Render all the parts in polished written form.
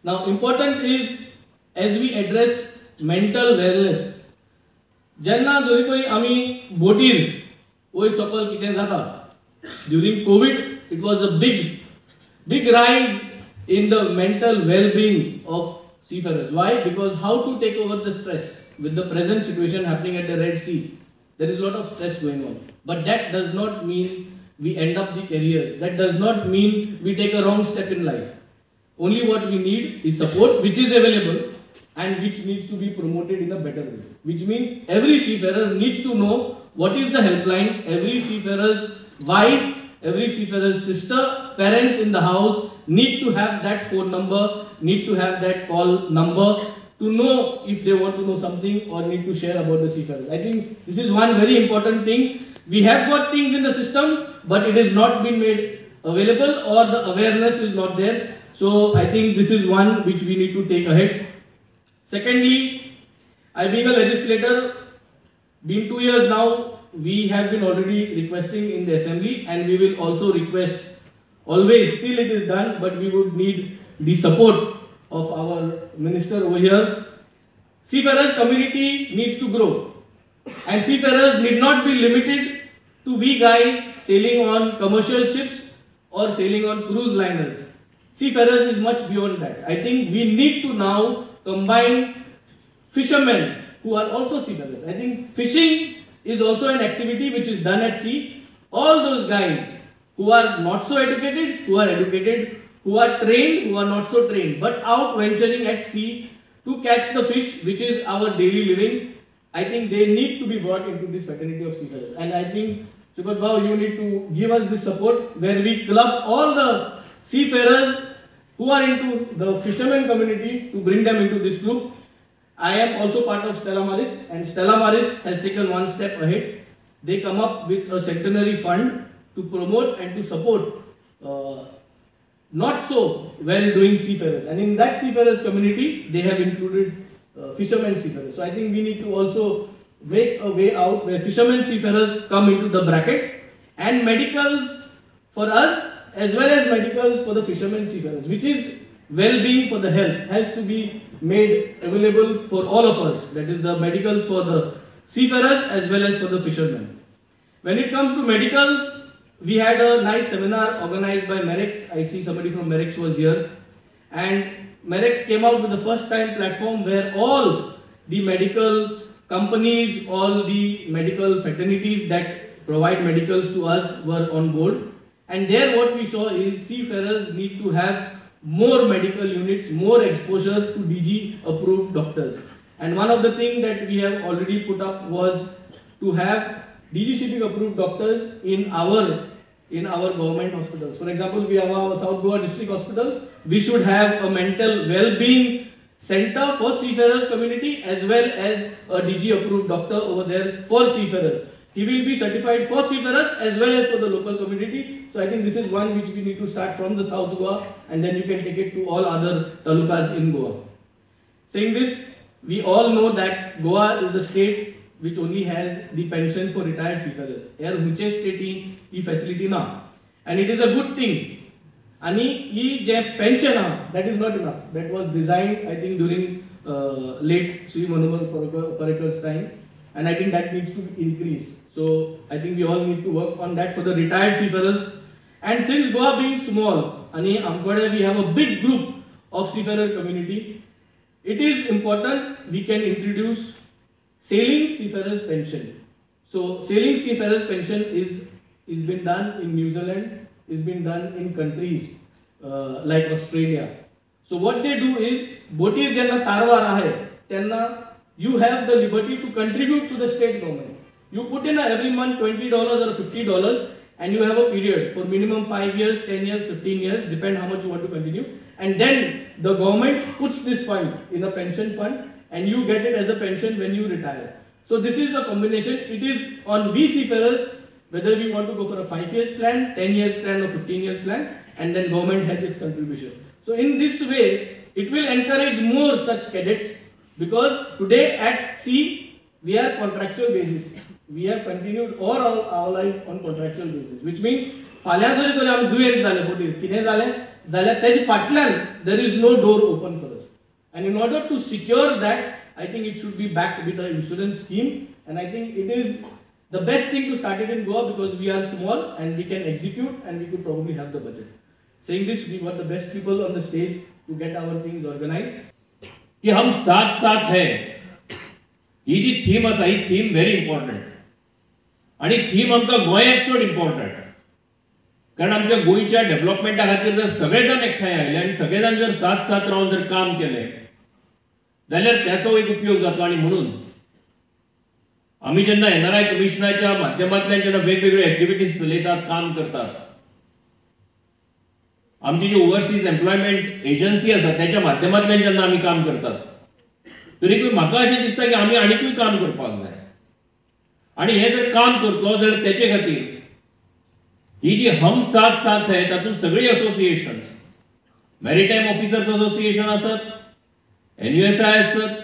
Now important is as we address mental wellness. जेन्ना जरी कोई आमी बोटीर वयर सकल कितें जाता. During COVID, it was a big rise in the mental well-being of seafarers. Why? Because how to take over the stress with the present situation happening at the Red Sea. There is a lot of stress going on. But that does not mean we end up the careers. That does not mean we take a wrong step in life. Only what we need is support, which is available and which needs to be promoted in a better way. Which means every seafarer needs to know what is the helpline. Every seafarer's wife, every seafarer's sister, parents in the house need to have that phone number, need to have that call number to know if they want to know something or need to share about the seafarers. I think this is one very important thing. We have got things in the system, but it has not been made available or the awareness is not there. So I think this is one which we need to take ahead. Secondly, I being a legislator, been 2 years now, we have been already requesting in the assembly and we will also request always till it is done, but we would need the support of our minister over here. Seafarers community needs to grow and seafarers need not be limited to we guys sailing on commercial ships or sailing on cruise liners. Seafarers is much beyond that. I think we need to now combine fishermen who are also seafarers. I think fishing is also an activity which is done at sea. All those guys who are not so educated, who are educated, who are trained, who are not so trained, but out venturing at sea to catch the fish, which is our daily living, I think they need to be brought into this fraternity of seafarers. And I think, Shukat Bhau, you need to give us this support where we club all the seafarers who are into the fishermen community to bring them into this group. I am also part of Stella Maris, and Stella Maris has taken one step ahead. They come up with a centenary fund to promote and to support not so well doing seafarers, and in that seafarers community they have included fishermen seafarers. So I think we need to also make a way out where fishermen seafarers come into the bracket, and medicals for us as well as medicals for the fishermen seafarers, which is well-being for the health, has to be made available for all of us. That is the medicals for the seafarers as well as for the fishermen. When it comes to medicals, we had a nice seminar organized by Merix. I see somebody from Merix was here, and Merix came out with the first time platform where all the medical companies, all the medical fraternities that provide medicals to us were on board. And there what we saw is seafarers need to have more medical units, more exposure to DG approved doctors. And one of the things that we have already put up was to have DG shipping approved doctors in our government hospitals. For example, we have our South Goa District Hospital. We should have a mental well-being center for seafarers community as well as a DG approved doctor over there for seafarers. He will be certified for seafarers as well as for the local community. So I think this is one which we need to start from the South Goa, and then you can take it to all other talukas in Goa. Saying this, we all know that Goa is a state which only has the pension for retired seafarers. Here, hunche state e facility na, and it is a good thing. Ani e je pension that is not enough. That was designed, I think, during late Sri Manohar Parekar's time, and I think that needs to be increased. So I think we all need to work on that for the retired seafarers. And since Goa being small, Ani Amkwade, we have a big group of seafarer community. It is important we can introduce sailing seafarers pension. So sailing seafarers pension is been done in New Zealand, is been done in countries like Australia. So what they do is, botir janna tarwa rahe, tenna you have the liberty to contribute to the state government. You put in every month $20 or $50, and you have a period for minimum 5 years, 10 years, 15 years, depend how much you want to continue. And then the government puts this fund in a pension fund, and you get it as a pension when you retire. So this is a combination. It is on we seafarers whether we want to go for a 5 years plan, 10 years plan or 15 years plan, and then government has its contribution. So in this way, it will encourage more such cadets, because today at sea, we are contractual basis. We have continued all our life on contractual basis, which means, फाल्या जरी तरी आमी दुयेंत जाले बोटीर, कितें जालें जाल्यार तेजे फाटल्यान there is no door open for us. And in order to secure that, I think it should be backed with an insurance scheme. And I think it is the best thing to start it in Goa because we are small and we can execute and we could probably have the budget. Saying this, we got the best people on the stage to get our things organized. कि हम साथ साथ है ही जी theme आसा ही theme very important आणि theme आमकां गोंयाक चड इम्पॉर्टंट कारण आमच्या गोंयच्या डेव्हलपमेंटा खातीर जर सगळे जाण एकठांय आयले आनी सगळे जाण जर साथ साथ रावन जर काम केले जाल्यार त्याचो एक उपयोग जातलो आणि म्हणून आम्ही जेन्ना NRI कमिशनाच्या माध्यमांतल्यान जेन्ना वेगवेगळे ऍक्टिव्हिटीज चलयतात काम करतात आमची जी ओव्हरसीज एम्प्लॉयमेंट एजन्सी आसा त्याच्या माध्यमांतल्यान जेन्ना आमी काम करतात तरीकूय म्हाका अशें दिसता की आमी आनीकूय काम करपाक जाय आणि हे जर काम करतलो जाल्यार तेचे खातीर ही जी हम साथ साथ है तातूंत सगळी असोसिएशन्स मॅरिटायम ऑफिसर्स असोसिएशन आसत NUSI आसत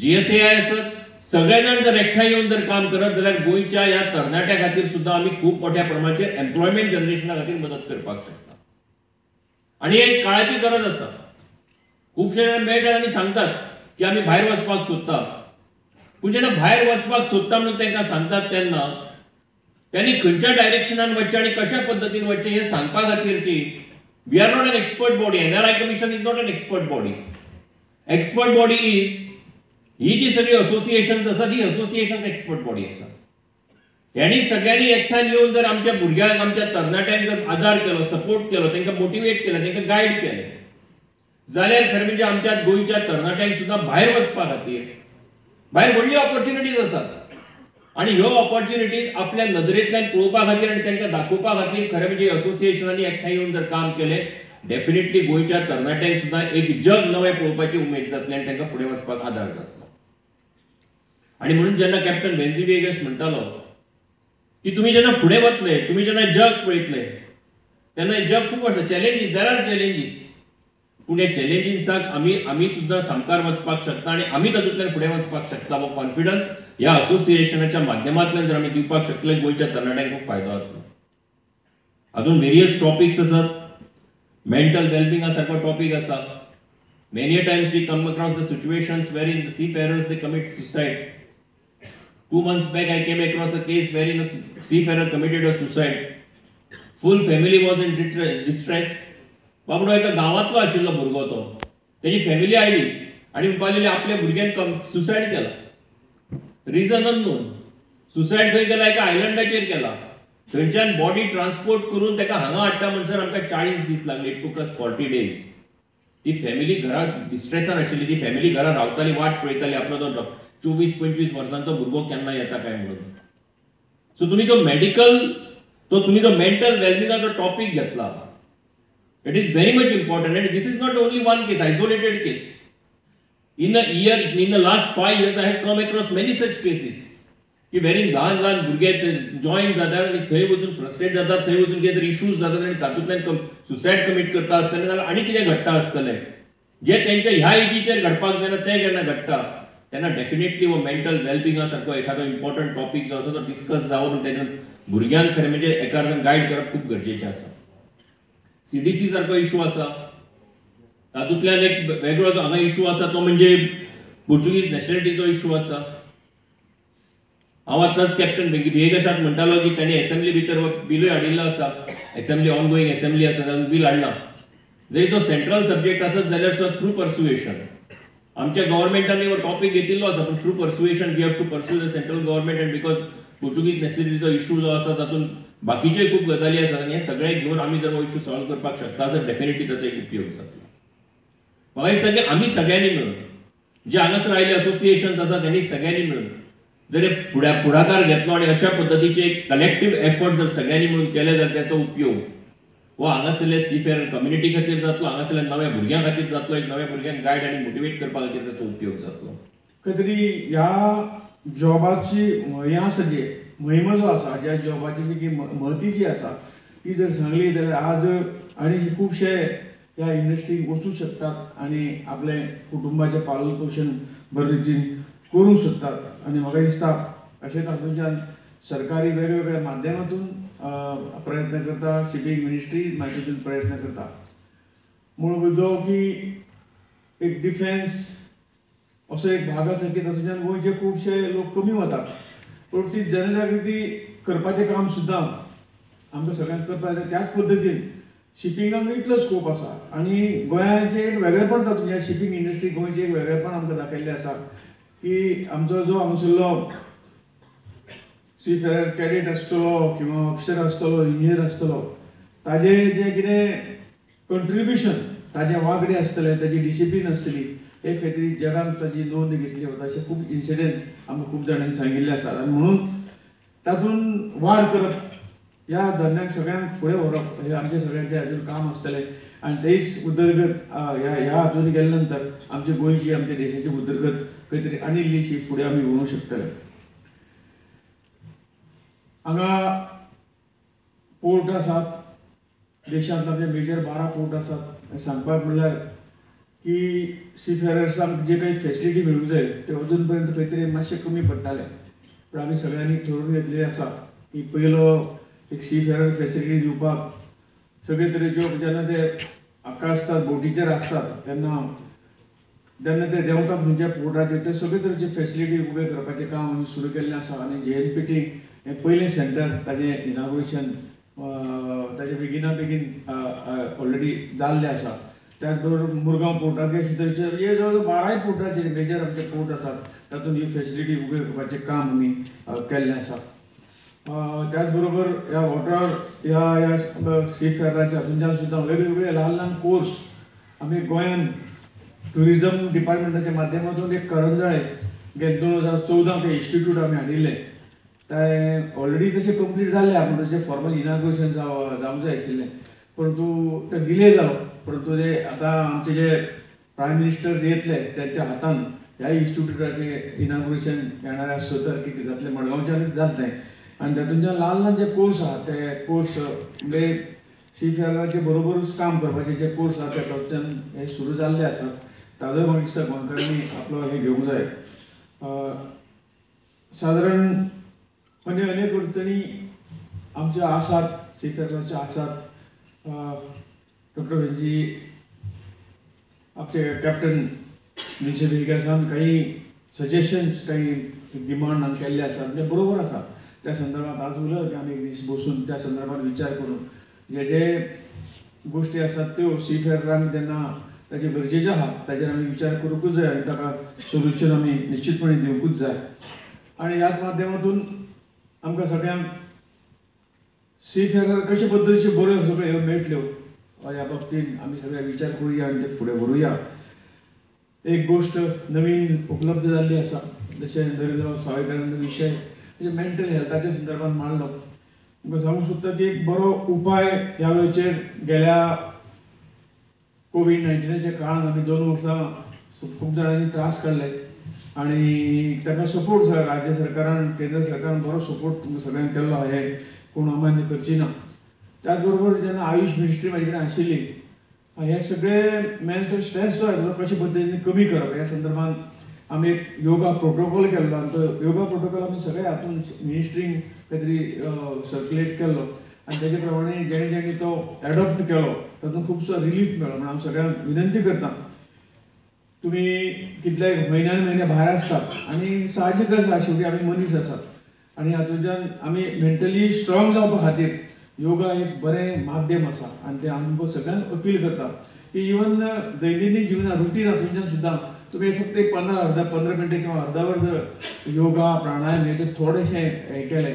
GSAI आसत सगळे जाण जर एकठांय येवन जर काम करत जाल्यार गोंयच्या ह्या तरणाट्या खातीर सुद्धा आमी खूप मोठ्या प्रमाणाचेर एम्प्लॉयमेंट जनरेशना खातीर मदत करपाक शकता आणि एक काळाची गरज आसा खूपशे जाण मेळटात आनी सांगतात की आमी भायर वचपाक सोदता पूण जेन्ना भायर वचपाक सोदता म्हणून तांकां सांगतात तेन्ना त्यांनी खंयच्या डायरेक्शनान वचचें आणि कशा पद्धतीन वचचें हे सांगपा खातीरची we are not an expert body NRI commission is not an expert body expert body is ही जी सगळी असोसिएशन्स आसा ती असोसिएशन एक्सपर्ट बॉडी आसा ह्यांनी सगळ्यांनी एकठांय येवन जर आमच्या भुरग्यांक आमच्या तरणाट्यांक जर आदार केलो सपोर्ट केलो तांकां मोटिवेट केलें तांकां गायड केलें जाल्यार खरें म्हणजे आमच्या गोंयच्या तरणाट्यांक सुद्धा भायर वचपा खातीर भायर व्हडली ऑपॉर्च्युनिटीज आसात आणि ह्यो ऑपॉर्च्युनिटीज आपल्या नदरेंतल्यान पळोवपा खातीर आनी तांकां दाखोवपा खातीर खरें म्हणजे असोसिएशनांनी एकठांय येवन जर काम केलें डेफिनेटली गोंयच्या तरणाट्यांक सुद्धा एक जग नवें पळोवपाची उमेद जातली आनी तांकां फुडें वचपाक आदार जातलो आणि म्हणून जेन्ना कॅप्टन वेन्झिवेगस म्हणटालो की तुम्ही जेन्ना फुडें वतले तुम्ही जेन्ना जग पळयतले तेन्ना जग खूब आसा चॅलेंजीस देर आर चॅलेंजीस पूण हे चॅलेंजीसाक आमी सुद्धा सामकार वचपाक शकता आणि आमी तातूंतल्यान फुडें वचपाक शकता वो कॉन्फिडन्स ह्या असोसिएशनाच्या माध्यमांतल्यान जर आमी दिवपाक शकले गोंयच्या तरणाट्यांक खूब फायदो जातलो हातूंत वेरियस टॉपिक्स आसात मेंटल वेलबिंगा सारको टॉपिक आसा many times we come across the situations wherein the seafarers they commit suicide 2 months back I came across a case wherein a seafarer committed a suicide full family was in distress बाबडो एका गांवांतलो आशिल्लो भुरगो तो तेजी family oily आनी म्हणपाक लागली आपल्या भुरग्यान सुसायड केला रिजन अननोन सुसायड खंय केला एका आयलंडाचेर केला थंयच्यान बॉडी ट्रान्सपोर्ट करून ताका हांगा हाडटा म्हणसर आमकां 40 दीस लागले इट टूक अस 40 days ती फॅमिली घरा डिस्ट्रेसान आशिल्ली ती फॅमिली घरा रावताली वाट पळयताली आपलो तो 24-25 वर्सांचो भुरगो केन्ना येता काय म्हणून सो तुम्ही तो मेडिकल तुम्ही जो मेंटल वेलबिंगाचो टॉपिक घेतला it is very much important and this is not only one case isolated case in the last 5 years I have come across many such cases की वेरी ल्हान भुरगे जॉइन जातात आनी थंय वचून फ्रस्ट्रेट जातात थंय वचून कितें तरी इश्यूज जातात आनी तातूंतल्यान सुसायड कमीट करता आसतना जाल्यार आनी कितें घडटा आसतलें जे तेंच्या ह्या एजीचेर घडपाक जायना तें केन्ना घडटा तेन्ना डेफिनेटली वो मेंटल वेलबिंगा सारको एखादो इम्पॉर्टंट टॉपिक जो आसा तो डिस्कस जावन तेन्ना भुरग्यांक खरें म्हणजे एका गायड करप खूब गरजेचें आसा CDC सारको इशू आसा तातूंतल्यान एक वेगळो हांगा इशू आसा तो म्हणजे पोर्चुगीज नॅशनॅलिटीचो इशू आसा हांव आतांच कॅप्टन वेगशाक म्हणटालो की ताणें असेंब्ली भितर बिलूय हाडिल्लो आसा असेंब्ली ऑनगोईंग असेंब्ली आसा तातूंत बील हाडला जरी तो सेंट्रल सब्जेक्ट आसत जाल्यार तो थ्रू पर्सुएशन आमच्या गव्हर्मेंटांनी हो टॉपिक घेतिल्लो आसा पूण through persuasion we have to pursue the central government and because Portuguese नॅशनॅलिटीचो इशू जो आसा तातूंत बाकीचे खूप गजाली आसात आनी हे सगळे घेवन आमी जर हो इशू सॉल्व करपाक शकता जाल्यार डेफिनेटली ताचो एक उपयोग जातलो म्हाका दिसता की आमी सगळ्यांनी मेळून जे हांगासर आयिल्ले असोसिएशन्स आसा त्यांनी सगळ्यांनी मेळून जर फुडाकार घेतलो आणि अशा पद्धतीचे एक कलेक्टिव्ह एफर्ट जर सगळ्यांनी मिळून केले जाल्यार त्याचा उपयोग हो हांगासरले सीफेअर कम्युनिटी खातीर जातलो हांगासरल्या नव्या भुरग्यां खातीर जातलो एक नव्या भुरग्यांक गायड आनी मोटिवेट करपा खातीर त्याचा उपयोग जातलो खंय तरी ह्या जॉबाची हें आसा जे महिमा जो आसा ज्या जॉबाची जी महती जी आसा ती जर सांगली जाल्यार आज आनी खुबशे ह्या इंडस्ट्रीक वचूं शकतात आनी आपले कुटुंबाचें पालन पोशण बरे रितीन करूंक शकतात आनी म्हाका दिसता अशें तातूंतल्यान सरकारी मूळ मुद्दो की एक डिफेन्स असो एक भाग आसा की तातूंतल्यान गोंयचे खुबशे लोक कमी वतात, पूण ती जनजागृती करपाचें काम सुद्दां आमकां सगळ्यांक करपाक जाय. त्याच पद्दतीन शिपिंगाक इतलो स्कोप आसा आनी गोंयाचें एक वेगळेपण तातूंत ह्या शिपिंग इंडस्ट्री गोंयचें एक वेगळेपण आमकां दाखयल्लें आसा की आमचो जो हांगासरलो सीफेअर कॅडेट आसतलो किंवा ऑफिसर आसतलो इंजिनियर आसतलो ताजें जें कितें कंट्रिब्युशन ताजे वागडे आसतले ताजी डिसिप्लीन आसतली हे खातीर जगान ताजी नोंद घेतली वता अशे खूब इन्सिडेंट्स आमकां खूब जाणांनी सांगिल्ले आसात. आनी म्हणून तातूंत वाड करप ह्या धंद्याक सगळ्यांक फुडें व्हरप हें आमचें सगळ्यांचें हातूंत काम आसतलें आनी तेच उदरगत ह्या हातूंत गेले नंतर आमची गोंयची आमच्या देशाची उदरगत खंय तरी आनी इल्लीशी फुडें आमी व्हरूंक शकतले. हांगा पोर्ट आसात, देशांत आमचे मेजर 12 पोर्ट आसात. सांगपाक म्हणल्यार की सीफेरर्सांक जे काही फेसिलिटी मेळूंक जाय ते अजून पर्यंत खंय तरी मातशें कमी पडटाले, पूण आमी सगळ्यांनी ठरवून घेतलेलें आसा की पयलो एक सीफेरर फेसिलिटी दिवपाक सगळे तरेच्यो जेन्ना ते हाका आसतात बोटीचेर आसतात तेन्ना ते देंवतात खंयच्या पोर्टाचेर ते सगळे तरेचे फेसिलिटी उबे करपाचें काम आमी सुरू केल्लें आसा. आनी JNPT हें पयलें सेंटर ताजें इनॉग्रेशन ताचे बेगिना बेगीन ऑलरेडी जाल्लें आसा. त्याच बरोबर मुरगांव पोर्टाचेर अशे तरेचे हे जवळ 12 पोर्टाचेर मेजर आमचे पोर्ट आसात तातूंत ही फेसिलिटी उबे करपाचें काम आमी केल्लें आसा. त्याच बरोबर ह्या वॉटर ह्या सीफेअराच्या हातूंतल्यान सुद्दां वेगवेगळे ल्हान ल्हान कोर्स आमी गोंयांत ट्युरिजम डिपार्टमेंटाच्या माध्यमांतून एक करंजळे गेले 2014 ते इन्स्टिट्यूट आमी हाडिल्ले ते ऑलरेडी तशें कंप्लीट जाल्ले पूण तशें फॉर्मल इनॉग्रेशन जावंक जाय आशिल्लें, परंतु ते डिले जालो. परंतु ते आतां आमचे जे प्रायम मिनिस्टर येतले त्यांच्या हातान ह्या इन्स्टिट्यूटाचें इनॉग्रेशन येणाऱ्या 6 तारखेक जातलें, मडगांवच्यानच जातलें. आनी तातूंतल्यान ल्हान ल्हान जे कोर्स आहा ते कोर्स म्हणजे सीफेअराचे बरोबरूच काम करपाचे जे कोर्स आहा ते तातूंतल्यान हे सुरू जाल्ले आसात. ताजोय म्हाका दिसता गोंयकारांनी आपलो हे घेवंक जाय. सादारणपणे अनेक अडचणी आमच्या आसात, सीफेअराच्या आसात. डॉक्टर वेंजी आपले कॅप्टन मिन्शे वेगासान काही सजेशन्स काही डिमांड हांवें केल्ले आसात ते बरोबर आसा. त्या संदर्भात आज उलयत की आमी एक दीस बसून त्या संदर्भात विचार करून जे गोष्टी आसात त्यो सीफेअरांक जेन्ना ताचे गरजेचे आहा ताचेर आमी विचार करूंकूच जाय आनी ताका सोल्युशन आमी निश्चितपणे दिवंकूच जाय. आनी ह्याच माध्यमांतून आमकां सगळ्यांक सीफेअर कशे पद्दतीच्यो बऱ्यो सगळ्यो ह्यो मेळटल्यो ह्या बाबतींत आमी सगळे विचार करुया आनी ते फुडें व्हरुया. एक गोष्ट नवीन उपलब्ध जाल्ली आसा जशें नरेंद्र सावयकारान विशय म्हणजे मेंटल हेल्थाच्या संदर्भात मांडलो. तुमकां सांगूंक सोदता की एक बरो उपाय ह्या वेळेचेर गेल्या कोविड-19च्या काळांत आमी 2 वर्सां खूब जाणांनी त्रास काडले आनी ताका सपोर्ट राज्य सरकारान केंद्र सरकारान बरो सपोर्ट तुमकां सगळ्यांक केल्लो हे कोण अमान्य करची ना. त्याच बरोबर जेन्ना आयुष मिनिस्ट्री म्हाजे कडेन आशिल्ली हे सगळे मेंटल स्ट्रेस जो आहे तो कशे पद्दतीन कमी करप ह्या संदर्भात आमी एक योगा प्रोटोकॉल केल्लो आनी तो योगा प्रोटोकॉल आमी सगळे हातूंत मिनिस्ट्रीन खंय तरी सर्क्युलेट केल्लो आनी तेजे प्रमाणे जेणे जेणे तो एडॉप्ट केलो तातूंत खुबसो रिलीफ मेळ्ळो. म्हणून हांव सगळ्यांक विनंती करता तुमी कितलेय म्हयने भायर आसतात आनी साहजीक आसा शेवटी आमी मनीस आसात आनी हातूंतल्यान आमी मेंटली स्ट्रॉंग जावपा खातीर योगा एक बरें माध्यम आसा आनी ते आमकां सगळ्यांक अपील करता की इवन दैनंदीन जिवनात रुटीन हातूंतल्यान सुद्दां तुम्ही फक्त एक 15 मिनटं किंवा अर्धा वर जर योगा प्राणायाम हे थोडेशे हे केले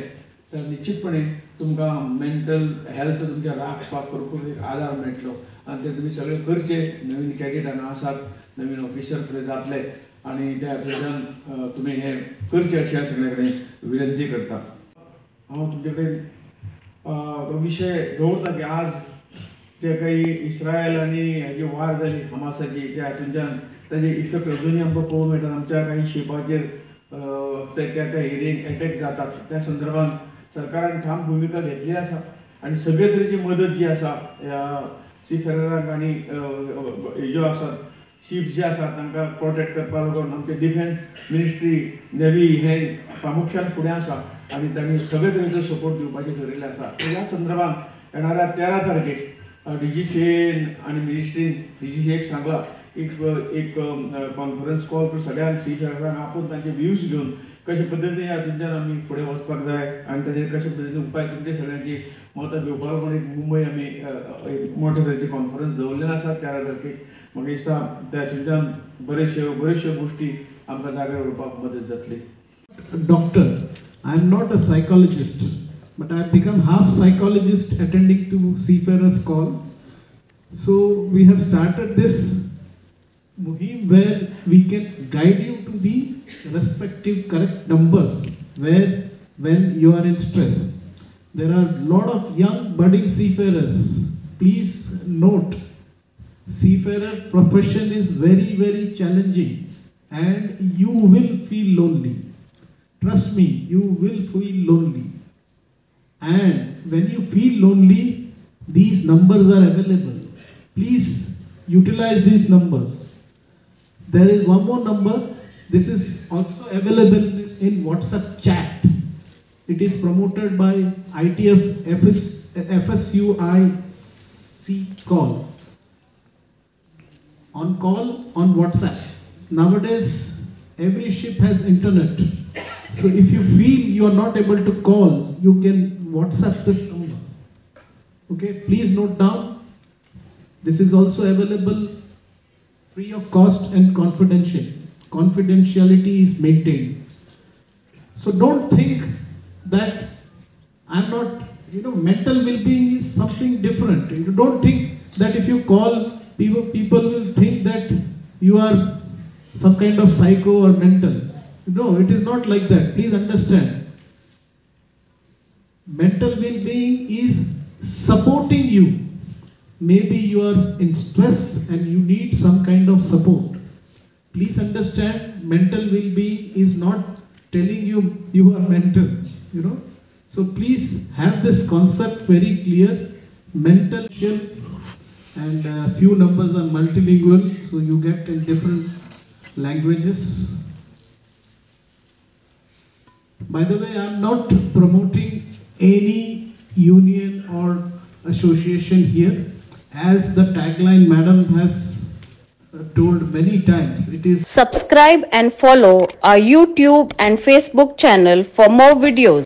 तर निश्चितपणे तुमकां मेंटल हेल्थ तुमच्या राखपाक करूंक एक आदार मेळटलो आनी ते तुमी सगळे करचे. नवीन कॅडेट हांगा आसात, नवीन ऑफिसर फुडें जातले आनी त्या हातूंतल्यान तुमी हे करचे अशें सगळे कडेन विनंती करता. हांव तुमचे कडेन विशय दवरता की आज जे काही इस्रायल आनी हेजी वार जाली हमासाची त्या हातूंतल्यान ताजे इफेक्ट अजुनूय आमकां पळोवंक मेळटा. आमच्या काही शिपाचेर त्या एरियेक अटॅक जातात त्या संदर्भात सरकारान ठाम भुमिका घेतली आसा आनी सगळे तरेची मदत जी आसा ह्या सीफेअरांक आनी ज्यो आसात शिप्स जे आसात तांकां प्रोटेक्ट करपा लागून आमचे डिफेन्स मिनिस्ट्री नेव्ही हे प्रामुख्यान फुडें आसा आनी तांणी सगळे तरेचो सपोर्ट दिवपाचें ठरयिल्लें आसा. ह्या संदर्भात येणाऱ्या 13 तारखेक DGCA आणि मिनिस्ट्रीन DGCA सांगला एक कॉन्फरन्स कॉल करून सगळ्यांक सीफेअरांक आपून तांचे व्ह्यूज घेवन कशा पद्दतीन हातूंतल्यान आमी फुडें वचपाक जाय आनी ताचेर कशा पद्दतीन उपाय तुमचे सगळ्यांची मतां घेवपाक लागून एक मुंबय आमी एक मोठे तरेची कॉन्फरन्स दवरलेले आसा 13 तारखेक. म्हाका दिसता तातूंतल्यान बऱ्योचश्यो गोश्टी आमकां जाग्यार उरपाक मदत जातली. Doctor, I am not a psychologist, but I have become half psychologist attending to seafarers call. So we have started this muhim where we can guide you to the respective correct numbers when you are in stress. There are a lot of young budding seafarers. Please note, seafarer profession is very, very challenging and you will feel lonely. Trust me, you will feel lonely. And when you feel lonely, these numbers are available. Please utilize these numbers. There is one more number. This is also available in WhatsApp chat. It is promoted by ITF FSUIC call. On call on WhatsApp. Nowadays, every ship has internet. So if you feel you are not able to call, you can WhatsApp this number. Okay, please note down. This is also available free of cost and confidential. Confidentiality is maintained. So don't think that I'm not, mental well-being is something different. You don't think that if you call, people will think that you are some kind of psycho or mental. No, it is not like that. Please understand. Mental well-being is supporting you. Maybe you are in stress and you need some kind of support. Please understand, mental well-being is not telling you you are mental, So please have this concept very clear. Mental and few numbers are multilingual, so you get in different languages. By the way, I am not promoting any union or association here. As the tagline madam has told many times, it is subscribe and follow our YouTube and Facebook channel for more videos.